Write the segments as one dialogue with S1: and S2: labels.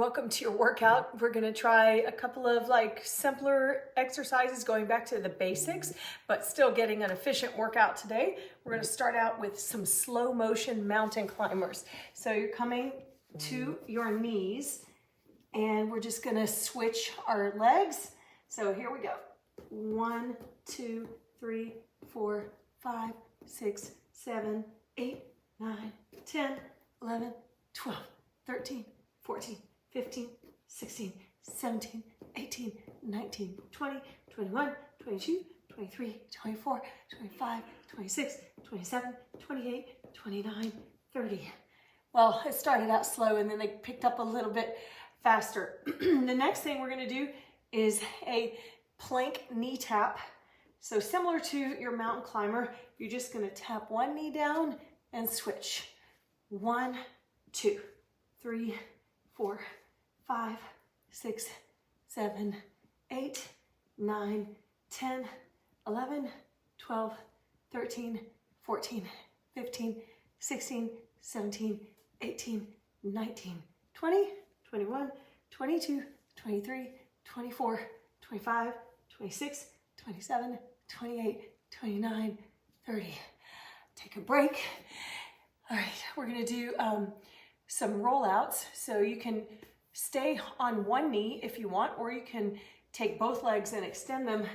S1: Welcome to your workout. We're going to try a couple of simpler exercises going back to the basics, but still getting an efficient workout today. We're going to start out with some slow motion mountain climbers. So you're coming to your knees and we're just going to switch our legs. So here we go. 1, 2, 3, 4, 5, 6, 7, 8, 9, 10, 11, 12, 13, 14, 15, 16, 17, 18, 19, 20, 21, 22, 23, 24, 25, 26, 27, 28, 29, 30. Well, it started out slow and then they picked up a little bit faster. The next thing we're going to do is a plank knee tap. So similar to your mountain climber, you're just going to tap one knee down and switch. 1, 2, 3, 4, 5, 6, 7, 8, 9, 10, 11, 12, 13, 14, 15, 16, 17, 18, 19, 20, 21, 22, 23, 24, 25, 26, 27, 28, 29, 30. Take a break. All right, we're gonna do some rollouts. So you can stay on one knee if you want, or you can take both legs and extend them.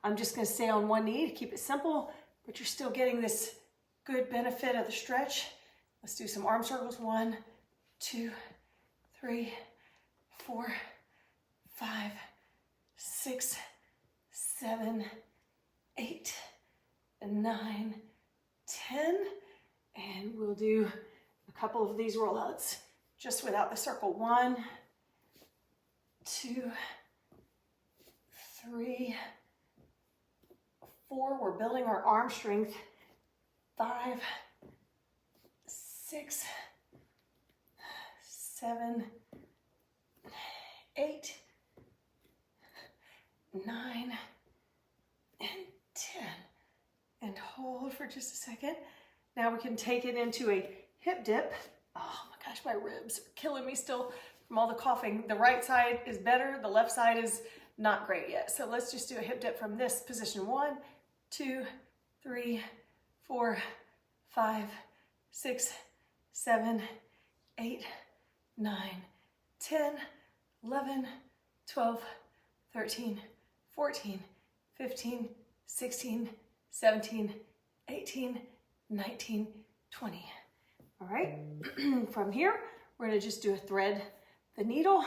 S1: I'm just gonna stay on one knee to keep it simple, but you're still getting this good benefit of the stretch. Let's do some arm circles. 1, 2, 3, 4, 5, 6, 7, 8, 9, 10. And we'll do a couple of these rollouts just without the circle. 1, 2, 3, 4. We're building our arm strength. 5, 6, 7, 8, 9, and 10. And hold for just a second. Now we can take it into a hip dip. Oh my gosh, my ribs are killing me still from all the coughing. The right side is better, the left side is not great yet. So let's just do a hip dip from this position. 1, 2, 3, 4, 5, 6, 7, 8, 9, 10, 11, 12, 13, 14, 15, 16, 17, 18, 19, 20. All right, from here, we're gonna just do a thread the needle.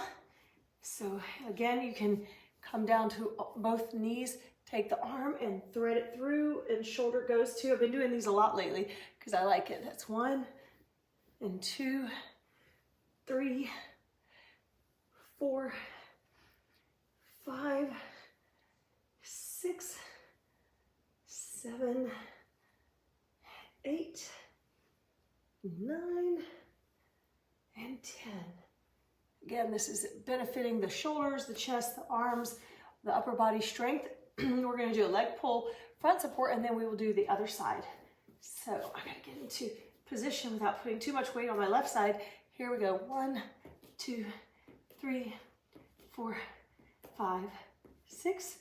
S1: So again, you can come down to both knees, take the arm and thread it through, and shoulder goes too. I've been doing these a lot lately because I like it. That's 1 and 2, 3, 4, 5, 6, 7, 8, 9, and 10. Again, this is benefiting the shoulders, the chest, the arms, the upper body strength. We're going to do a leg pull, front support, and then we will do the other side. So I got to get into position without putting too much weight on my left side. Here we go. 1, 2, 3, 4, 5, 6,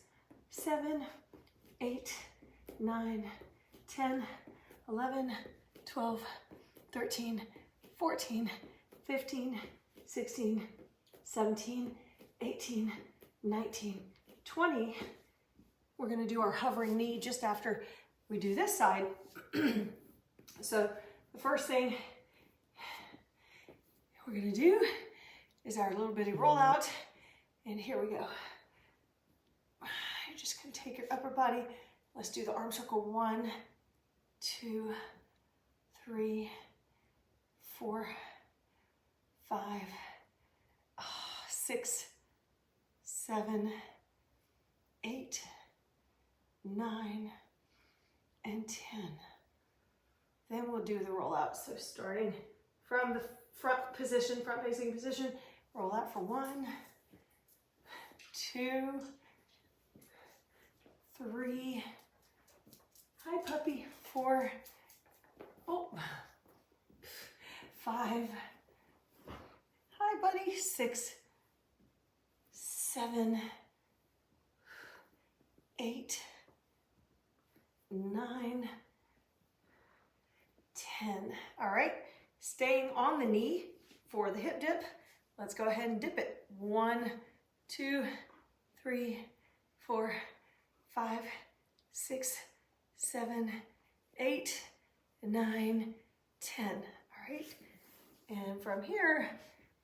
S1: 7, 8, 9, 10, 11, 12, 13, 14, 15, 16, 17, 18, 19, 20. We're going to do our hovering knee just after we do this side. So the first thing we're going to do is our little bitty rollout. And here we go. You're just going to take your upper body. Let's do the arm circle. 1, 2, 3, 4, 5, 6, 7, 8, 9, and 10. Then we'll do the rollout. So starting from the front position, front facing position, roll out for 1, 2, 3, hi puppy, 4, 5, Hi, buddy. 6, 7, 8, 9, 10. All right, staying on the knee for the hip dip. Let's go ahead and dip it. 1, 2, 3, 4, 5, 6, 7, 8, 9, 10. All right, and from here,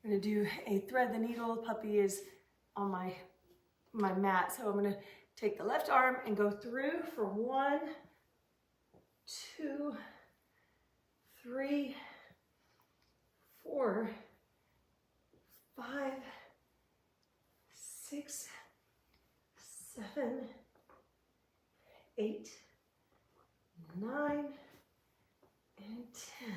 S1: I'm gonna do a thread the needle. Puppy is on my mat, so I'm gonna take the left arm and go through for 1, 2, 3, 4, 5, 6, 7, 8, 9, and 10.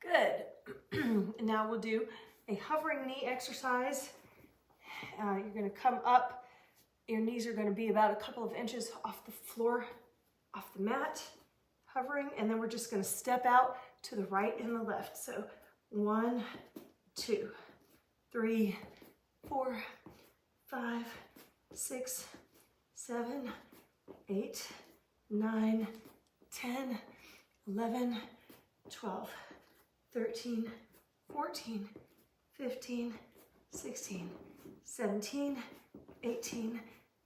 S1: Good. And now we'll do a hovering knee exercise. You're going to come up. Your knees are going to be about a couple of inches off the floor, off the mat, hovering, and then we're just going to step out to the right and the left. So 1, 2, 3, 4, 5, 6, 7, 8, 9, 10, 11, 12, 13, 14, 15, 16, 17, 18,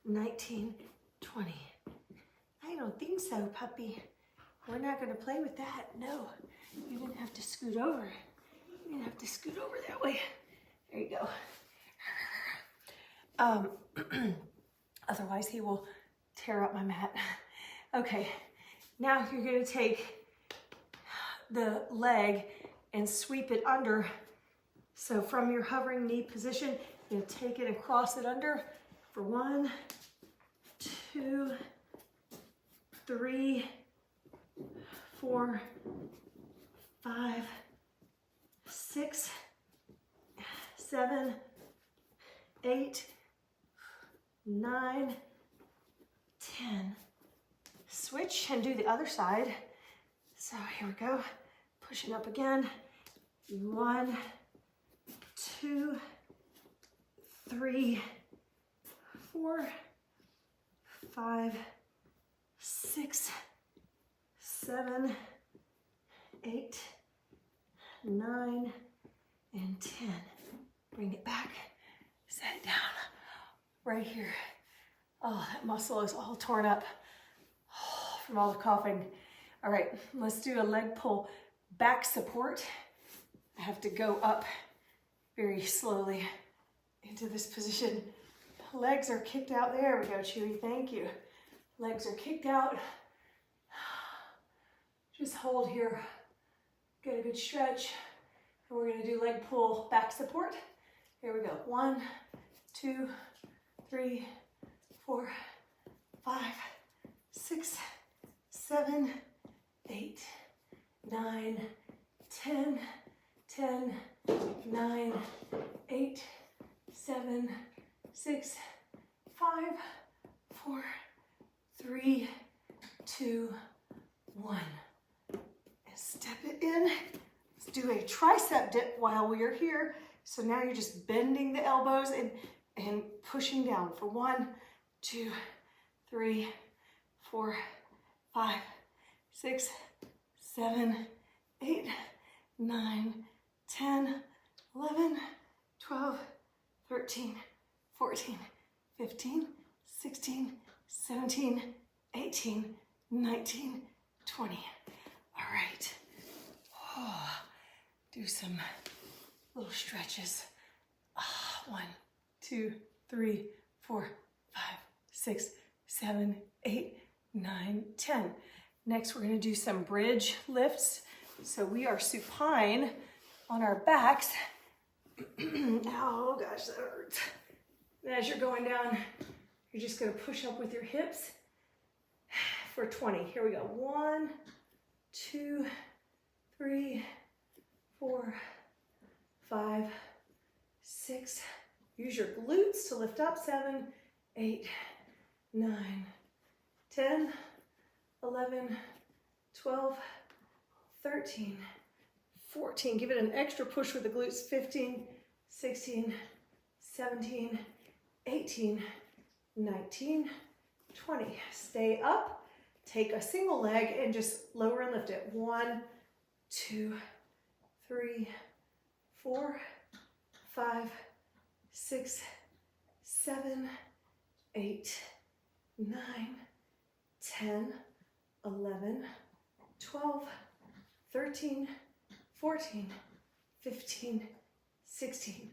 S1: 19, 20. I don't think so, puppy. We're not going to play with that. No, you're going to have to scoot over. You're going to have to scoot over that way. There you go. Otherwise, he will tear up my mat. Okay, now you're going to take the leg and sweep it under. So from your hovering knee position, you're going to take it and cross it under for 1, 2, 3, 4, 5, 6, 7, 8, 9, 10. Switch and do the other side. So here we go. Pushing up again. 1, 2, 3, 4, 5, 6, 7, 8, 9, and 10. Bring it back. Set it down. Right here. Oh, that muscle is all torn up from all the coughing. All right, let's do a leg pull back support. I have to go up very slowly into this position. Legs are kicked out. There we go, Chewy, thank you. Legs are kicked out. Just hold here. Get a good stretch. And we're gonna do leg pull back support. Here we go. 1, 2, 3, 4, 5, 6, 7, 8, 9, 10, 10, 9, 8, 7, 6, 5, 4, 3, 2, 1. And step it in. Let's do a tricep dip while we are here. So now you're just bending the elbows and pushing down for 1, 2, 3, 4, 5, 6, 7, 8, 9, 10, 11, 12, 13, 14, 15, 16, 17, 18, 19, 20. All right. Oh, do some little stretches. 1, 2, 3, 4, 5, 6, 7, 8, 9, 10. Next, we're going to do some bridge lifts. So we are supine on our backs. Oh gosh, that hurts. And as you're going down, you're just going to push up with your hips for 20. Here we go. 1, 2, 3, 4, 5, 6. Use your glutes to lift up. 7, 8, 9, 10, 11, 12, 13, 14. Give it an extra push with the glutes. 15, 16, 17, 18, 19, 20. Stay up. Take a single leg and just lower and lift it. 1, 2, 3, 4, 5, 6, 7, 8, 9, 10, 11, 12, 13, 14, 15, 16,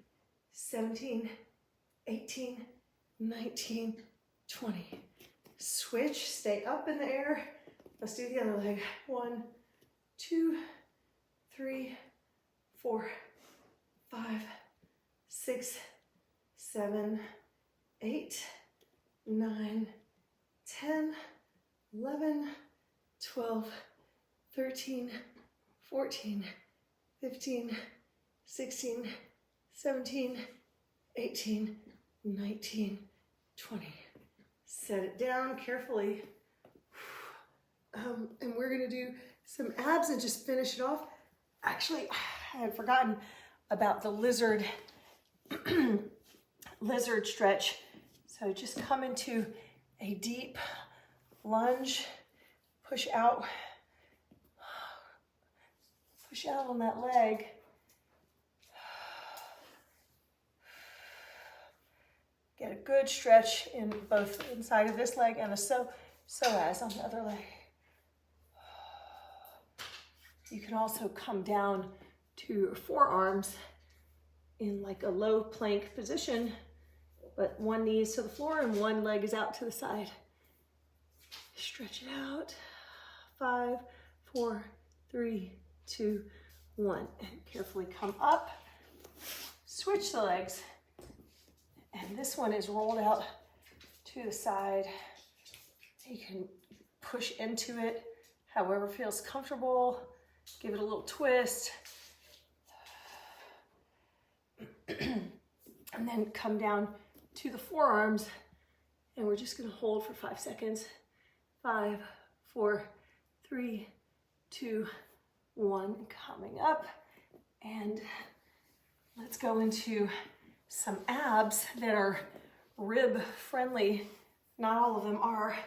S1: 17, 18, 19, 20. Switch, stay up in the air. Let's do the other leg. 1, 2, 3, 4, 5, 6, 7, 8, 9, 10, 11, 12, 13, 14, 15, 16, 17, 18, 19, 20. Set it down carefully. And we're gonna do some abs and just finish it off. Actually, I had forgotten about the lizard stretch. So just come into a deep lunge, push out on that leg. Get a good stretch in both inside of this leg and the psoas on the other leg. You can also come down to your forearms in like a low plank position, but one knee is to the floor and one leg is out to the side. Stretch it out. 5, 4, 3, 2, 1. And carefully come up. Switch the legs. And this one is rolled out to the side. You can push into it however feels comfortable. Give it a little twist. And then come down to the forearms. And we're just going to hold for 5 seconds. 5, 4, 3, 2, 1. Coming up. And let's go into some abs that are rib friendly. Not all of them are.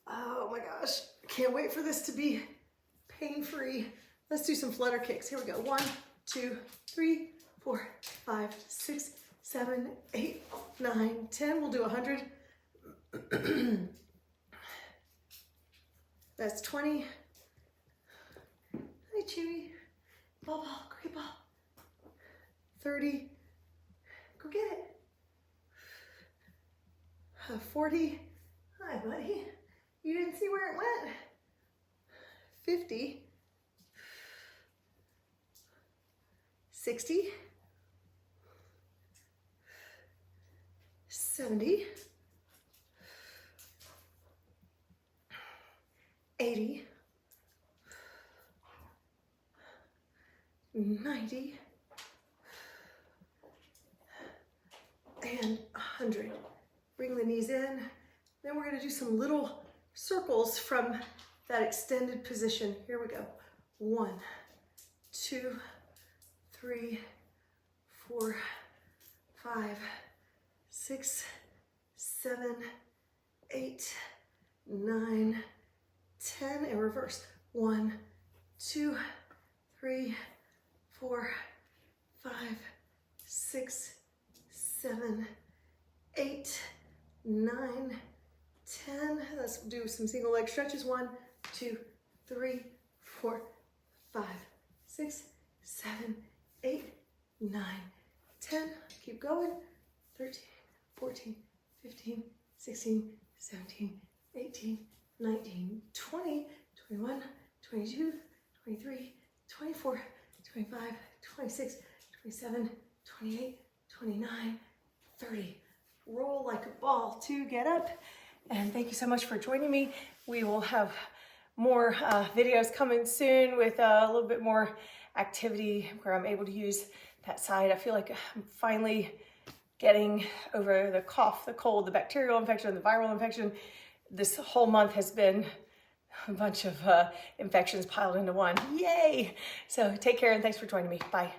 S1: Oh my gosh, I can't wait for this to be pain-free. Let's do some flutter kicks. Here we go. 1, 2, 3, 4, 5, 6, 7, 8, 9, 10. We'll do 100. That's 20. Hi, Chewy. Ball, great ball. 30. Go get it. 40. Hi, buddy. You didn't see where it went. 50. 60. 70. 80. 90. And 100. Bring the knees in. Then we're going to do some little circles from that extended position. Here we go. 1, 2, 3, 4, 5, 6, 7, 8, 9, 10, and reverse. 1, 2, 3, 4, 5, 6, 7, 8, 9, 10. Let's do some single leg stretches. 1, 2, 3, 4, 5, 6, 7, 8, 9, 10. Keep going. 13, 14, 15, 16, 17, 18, 19, 20, 21, 22, 23, 24, 25, 26, 27, 28, 29, 30. Roll like a ball to get up. And thank you so much for joining me. We will have more videos coming soon with a little bit more activity where I'm able to use that side. I feel like I'm finally getting over the cough, the cold, the bacterial infection, the viral infection. This whole month has been a bunch of infections piled into one. Yay! So take care and thanks for joining me. Bye.